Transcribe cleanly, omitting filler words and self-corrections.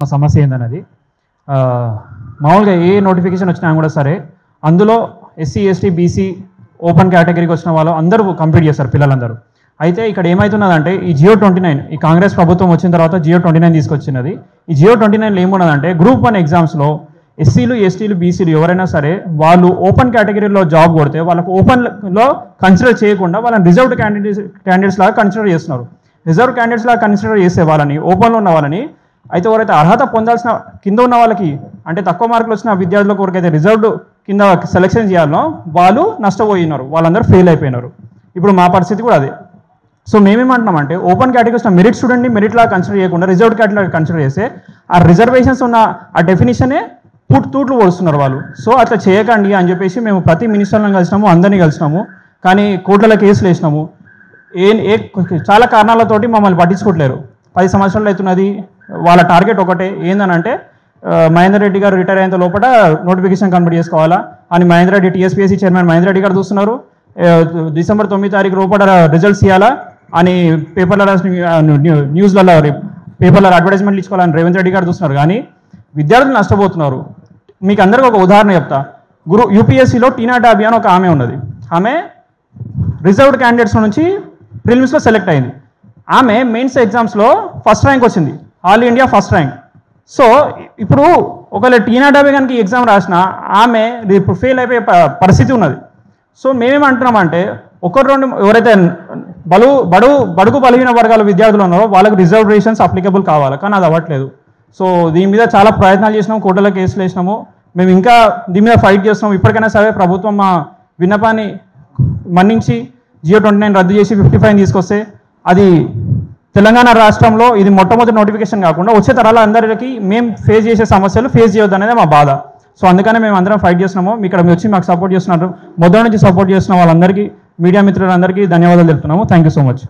సమస్య ఏందన్నది మామూలుగా ఏ నోటిఫికేషన్ వచ్చినా కూడా సరే అందులో ఎస్సీ ఎస్టీ బీసీ ఓపెన్ కేటగిరీకి వచ్చిన వాళ్ళు అందరూ కంప్లీట్ చేస్తారు పిల్లలందరూ. అయితే ఇక్కడ ఏమవుతున్నదంటే ఈ జియో 29 ఈ కాంగ్రెస్ ప్రభుత్వం వచ్చిన తర్వాత జియో 29 తీసుకొచ్చినది. ఈ జియో 29లో ఏమున్నదంటే గ్రూప్ 1 ఎగ్జామ్స్లో ఎస్సీలు ఎస్టీలు బీసీలు ఎవరైనా సరే వాళ్ళు ఓపెన్ కేటగిరీలో జాబ్ కొడితే వాళ్ళకు ఓపెన్లో కన్సిడర్ చేయకుండా వాళ్ళని రిజర్వ్డ్ క్యాండిడేట్స్ లాగా కన్సిడర్ చేస్తున్నారు. రిజర్వ్ క్యాండిడేట్స్ లాగా కన్సిడర్ చేసే వాళ్ళని ఓపెన్లో ఉన్న వాళ్ళని అయితే ఎవరైతే అర్హత పొందాల్సిన కింద ఉన్న వాళ్ళకి అంటే తక్కువ మార్కులు వచ్చిన విద్యార్థులకు ఎవరికైతే రిజర్వ్డ్ కింద సెలెక్షన్ చేయాలనో వాళ్ళు నష్టపోయినారు, వాళ్ళందరూ ఫెయిల్ అయిపోయినారు. ఇప్పుడు మా పరిస్థితి కూడా అదే. సో మేమేమంటున్నామంటే ఓపెన్ కేటగిరీ వచ్చిన మెరిట్ స్టూడెంట్ని మెరిట్ లాగా కన్సిడర్ చేయకుండా రిజర్వ్డ్ కేటగిరీ కన్సిడర్ చేస్తే ఆ రిజర్వేషన్స్ ఉన్న ఆ డెఫినేషనే తూట్లు పోస్తున్నారు వాళ్ళు. సో అట్లా చేయకండి అని చెప్పేసి మేము ప్రతి మినిస్టర్లను కలిసినాము, అందరినీ కలిసినాము, కానీ కోర్టుల కేసులు వేసినాము. చాలా కారణాలతోటి మమ్మల్ని పట్టించుకోవట్లేరు. 10 సంవత్సరాలు అవుతున్నది. వాళ్ళ టార్గెట్ ఒకటే ఏందనంటే మహేందర్ రెడ్డి గారు రిటైర్ అయిన లోపల నోటిఫికేషన్ కంప్లీట్ చేసుకోవాలా అని మహేందర్ రెడ్డి టీఎస్పీఎస్సీ చైర్మన్ మహేందర్ రెడ్డి గారు చూస్తున్నారు. డిసెంబర్ 9 తారీఖు లోపల రిజల్ట్స్ ఇవ్వాలా అని పేపర్ల న్యూస్లలో పేపర్లలో అడ్వర్టైజ్మెంట్లు ఇచ్చుకోవాలని రేవంత్ రెడ్డి గారు చూస్తున్నారు. కానీ విద్యార్థులు నష్టపోతున్నారు. మీకు అందరికీ ఒక ఉదాహరణ చెప్తా. యూపీఎస్సీలో టీనా డాబీ అని ఒక ఆమె ఉన్నది. ఆమె రిజర్వ్డ్ క్యాండిడేట్స్ నుంచి ప్రిలిమ్స్లో సెలెక్ట్ అయింది. ఆమె మెయిన్స్ ఎగ్జామ్స్లో ఫస్ట్ ర్యాంక్ వచ్చింది, all India first rank. So ఇప్పుడు ఒకవేళ టీనా డాబీ కనుక ఎగ్జామ్ రాసిన ఆమె ఇప్పుడు ఫెయిల్ అయిపోయే పరిస్థితి ఉన్నది. సో మేమేమంటున్నామంటే ఒకరు రెండు ఎవరైతే బడుగు బలహీన వర్గాల విద్యార్థులు ఉన్నారో వాళ్ళకు రిజర్వేషన్స్ అప్లికబుల్ కావాలి, కానీ అది అవ్వట్లేదు. సో దీని మీద చాలా ప్రయత్నాలు చేసినాము, కోర్టులో కేసులు వేసినాము, మేము ఇంకా దీని మీద ఫైట్ చేస్తున్నాము. ఇప్పటికైనా సరే ప్రభుత్వం మా విన్నపాన్ని మన్నించి జియో 29 రద్దు చేసి 55 తీసుకొస్తే అది తెలంగాణ రాష్ట్రంలో ఇది మొట్టమొదటి నోటిఫికేషన్ కాకుండా వచ్చే తరాల అందరికీ మేము ఫేస్ చేసే సమస్యలు ఫేస్ చేయొద్దు అనేది మా బాధ. సో అందుకనే మేము అందరం ఫైట్ చేస్తున్నాము. ఇక్కడ వచ్చి మాకు సపోర్ట్ చేస్తున్నారు, మొదటి నుంచి సపోర్ట్ చేస్తున్న వాళ్ళందరికీ మీడియా మిత్రులందరికీ ధన్యవాదాలు తెలుపుతున్నాము. Thank you so much.